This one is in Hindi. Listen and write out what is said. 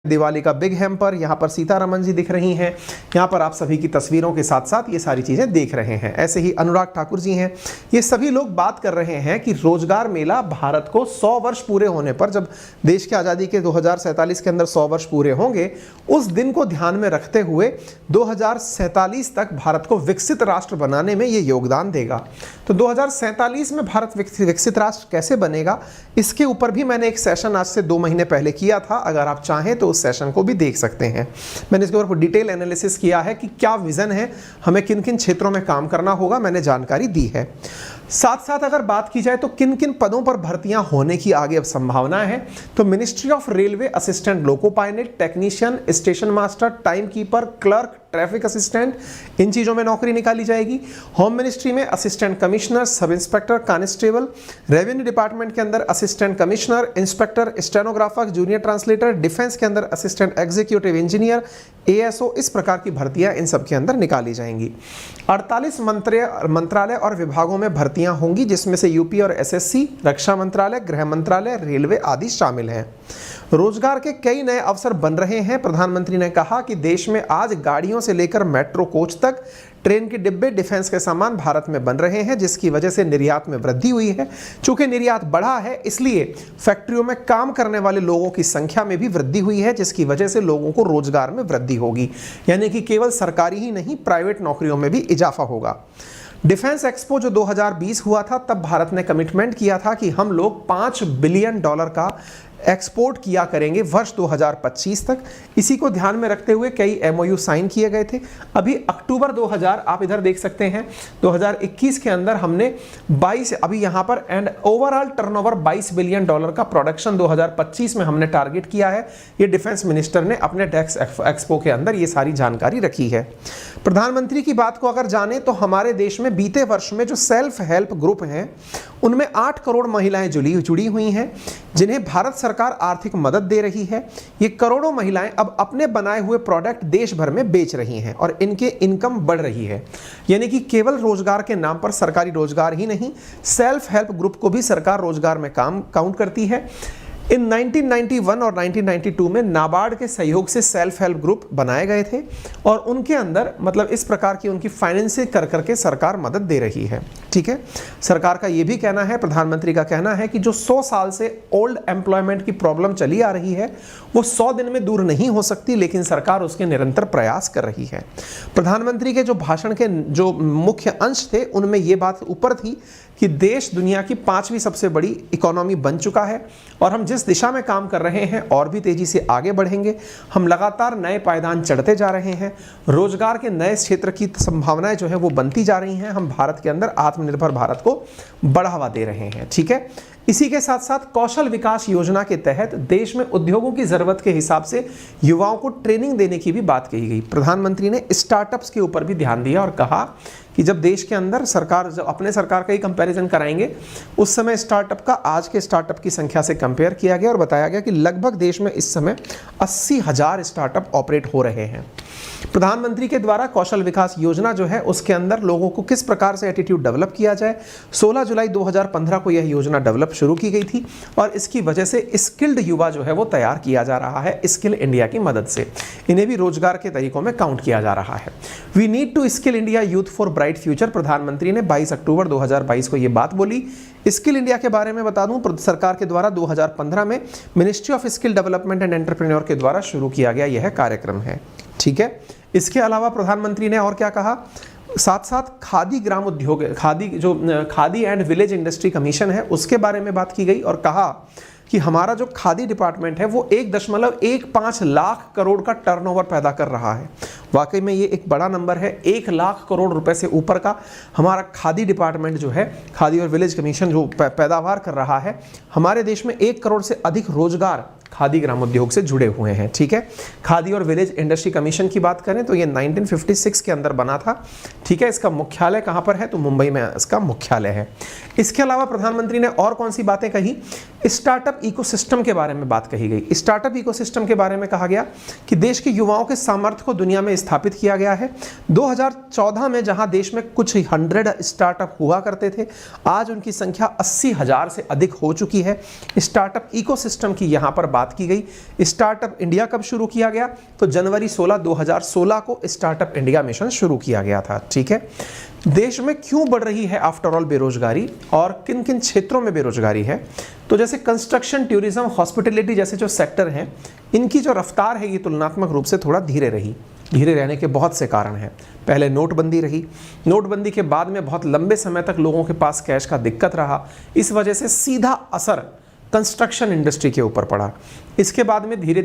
दिवाली का बिग हैम्पर, यहाँ पर सीतारमन जी दिख रही हैं, यहाँ पर आप सभी की तस्वीरों के साथ साथ ये सारी चीज़ें देख रहे हैं। ऐसे ही अनुराग ठाकुर जी हैं, ये सभी लोग बात कर रहे हैं कि रोजगार मेला भारत को 100 वर्ष पूरे होने पर, जब देश की आज़ादी के 2047 के अंदर 100 वर्ष पूरे होंगे, उस दिन को ध्यान में रखते हुए 2047 तक भारत को विकसित राष्ट्र बनाने में ये योगदान देगा। तो 2047 में भारत विकसित राष्ट्र कैसे बनेगा, इसके ऊपर भी मैंने एक सेशन आज से 2 महीने पहले किया था। अगर आप चाहें तो उस सेशन को भी देख सकते हैं। मैंने इसके ऊपर डिटेल एनालिसिस किया है कि क्या विजन है, हमें किन किन क्षेत्रों में काम करना होगा, मैंने जानकारी दी है। साथ साथ अगर बात की जाए तो किन किन पदों पर भर्तियां होने की आगे अब संभावना है, तो ministry of railway assistant loco pilot, technician, station master, time keeper, clerk, traffic assistant, इन चीज़ों में नौकरी निकाली जाएगी। होम मिनिस्ट्री में assistant commissioner, sub inspector, constable, revenue department के अंदर assistant commissioner, inspector, stenographer, junior translator, defence के अंदर असिस्टेंट एग्जीक्यूटिव इंजीनियर, एएसओ, इस प्रकार की भर्तियां इन सब के अंदर निकाली जाएंगी। 48 मंत्रालय और विभागों में भर्तियां होंगी, जिसमें से यूपी और एसएससी, रक्षा मंत्रालय, गृह मंत्रालय, रेलवे आदि शामिल हैं। रोजगार के कई नए अवसर बन रहे हैं। प्रधानमंत्री ने कहा कि देश में आज गाड़ियों से लेकर मेट्रो कोच तक, ट्रेन के डिब्बे, डिफेंस के सामान भारत में बन रहे हैं, जिसकी वजह से निर्यात में वृद्धि हुई है। चूंकि निर्यात बढ़ा है, इसलिए फैक्ट्रियों में काम करने वाले लोगों की संख्या में भी वृद्धि हुई है, जिसकी वजह से लोगों को रोजगार में वृद्धि होगी। यानी कि केवल सरकारी ही नहीं, प्राइवेट नौकरियों में भी इजाफा होगा। डिफेंस एक्सपो जो 2020 हुआ था, तब भारत ने कमिटमेंट किया था कि हम लोग $5 बिलियन का एक्सपोर्ट किया करेंगे वर्ष 2025 तक। इसी को ध्यान में रखते हुए कई एमओयू साइन किए गए थे। अभी अक्टूबर 2000, आप इधर देख सकते हैं, 2021 के अंदर हमने 22, अभी यहाँ पर, एंड ओवरऑल टर्नओवर $22 बिलियन का प्रोडक्शन 2025 में हमने टारगेट किया है। ये डिफेंस मिनिस्टर ने अपने टैक्स एक्सपो के अंदर ये सारी जानकारी रखी है। प्रधानमंत्री की बात को अगर जाने तो हमारे देश में बीते वर्ष में जो सेल्फ हेल्प ग्रुप हैं, उनमें 8 करोड़ महिलाएं जुड़ी हुई हैं, जिन्हें भारत सरकार आर्थिक मदद दे रही है। ये करोड़ों महिलाएं अब अपने बनाए हुए प्रोडक्ट देश भर में बेच रही हैं और इनके इनकम बढ़ रही है। यानी कि केवल रोजगार के नाम पर सरकारी रोजगार ही नहीं, सेल्फ हेल्प ग्रुप को भी सरकार रोजगार में काम काउंट करती है। इन 1991 और 1992 में नाबार्ड के सहयोग से सेल्फ हेल्प ग्रुप बनाए गए थे और उनके अंदर मतलब इस प्रकार की उनकी फाइनेंसिंग कर करके सरकार मदद दे रही है। ठीक है, सरकार का ये भी कहना है, प्रधानमंत्री का कहना है कि जो 100 साल से ओल्ड एम्प्लॉयमेंट की प्रॉब्लम चली आ रही है, वो 100 दिन में दूर नहीं हो सकती, लेकिन सरकार उसके निरंतर प्रयास कर रही है। प्रधानमंत्री के जो भाषण के जो मुख्य अंश थे, उनमें ये बात ऊपर थी कि देश दुनिया की 5वीं सबसे बड़ी इकोनॉमी बन चुका है और हम जिस दिशा में काम कर रहे हैं और भी तेजी से आगे बढ़ेंगे। हम लगातार नए पायदान चढ़ते जा रहे हैं, रोजगार के नए क्षेत्र की संभावनाएं जो है वो बनती जा रही हैं। हम भारत के अंदर आत्मनिर्भर भारत को बढ़ावा दे रहे हैं। ठीक है, इसी के साथ साथ कौशल विकास योजना के तहत देश में उद्योगों की जरूरत के हिसाब से युवाओं को ट्रेनिंग देने की भी बात कही गई। प्रधानमंत्री ने स्टार्टअप्स के ऊपर भी ध्यान दिया और कहा कि जब देश के अंदर सरकार, जब अपने सरकार का ही कंपैरिजन कराएंगे, उस समय स्टार्टअप का आज के स्टार्टअप की संख्या से कंपेयर किया गया और बताया गया कि लगभग देश में इस समय 80,000 स्टार्टअप ऑपरेट हो रहे हैं। प्रधानमंत्री के द्वारा कौशल विकास योजना जो है, उसके अंदर लोगों को किस प्रकार से एटीट्यूड डेवलप किया जाए, 16 जुलाई 2015 को यह योजना डेवलप शुरू की गई थी और इसकी वजह से स्किल्ड युवा जो है वो तैयार किया जा रहा है स्किल इंडिया की मदद से। इन्हें भी रोजगार के तरीकों में काउंट किया जा रहा है। We need to skill India youth for bright future, प्रधानमंत्री ने 22 अक्टूबर 2022 को ये बात बोली। स्किल इंडिया के बारे में बता दूं, सरकार के द्वारा 2015 में ministry of skill development and entrepreneur के द्वारा शुरू किया गया यह कार्यक्रम है। ठीक है, इसके अलावा प्रधानमंत्री ने और क्या कहा, साथ साथ खादी ग्राम उद्योग, khadi and village industry commission है, उसके बारे में बात की गई और कहा कि हमारा जो खादी डिपार्टमेंट है वो 1.15 लाख करोड़ का टर्नओवर पैदा कर रहा है। वाकई में ये एक बड़ा नंबर है। 1 लाख करोड़ रुपए से ऊपर का हमारा खादी डिपार्टमेंट जो है, खादी और विलेज कमीशन जो पैदावार कर रहा है। हमारे देश में 1 करोड़ से अधिक रोजगार खादी ग्राम उद्योग से जुड़े हुए हैं। ठीक है, खादी और विलेज इंडस्ट्री कमीशन की बात करें तो ये 1956 के अंदर बना था। ठीक है, इसका मुख्यालय कहाँ पर है, तो मुंबई में इसका मुख्यालय है। इसके अलावा प्रधानमंत्री ने और कौन सी बातें कही, स्टार्टअप इकोसिस्टम के बारे में बात कही गई। स्टार्टअप इकोसिस्टम के बारे में कहा गया कि देश के युवाओं के सामर्थ्य को दुनिया में स्थापित किया गया है। 2014 में जहां देश में कुछ 100 स्टार्टअप हुआ करते थे, आज उनकी संख्या 80,000 से अधिक हो चुकी है। स्टार्टअप इकोसिस्टम की यहां पर बात की गई। स्टार्टअप इंडिया कब शुरू किया गया? तो जनवरी 16, 2016 को स्टार्टअप इंडिया मिशन शुरू किया गया था। ठीक है, देश में क्यों बढ़ रही है आफ्टर ऑल बेरोजगारी और किन किन क्षेत्रों में बेरोजगारी है? तो जैसे कंस्ट्रक्शन, टूरिज्म, हॉस्पिटैलिटी जैसे जो सेक्टर हैं, इनकी जो रफ्तार है ये तुलनात्मक रूप से थोड़ा धीरे रही। धीरे रहने के बहुत से कारण हैं। पहले नोटबंदी रही, नोटबंदी के बाद में बहुत लंबे समय तक लोगों के पास कैश का दिक्कत रहा, इस वजह से सीधा असर कंस्ट्रक्शन इंडस्ट्री के ऊपर पड़ा। इसके बाद में धीरे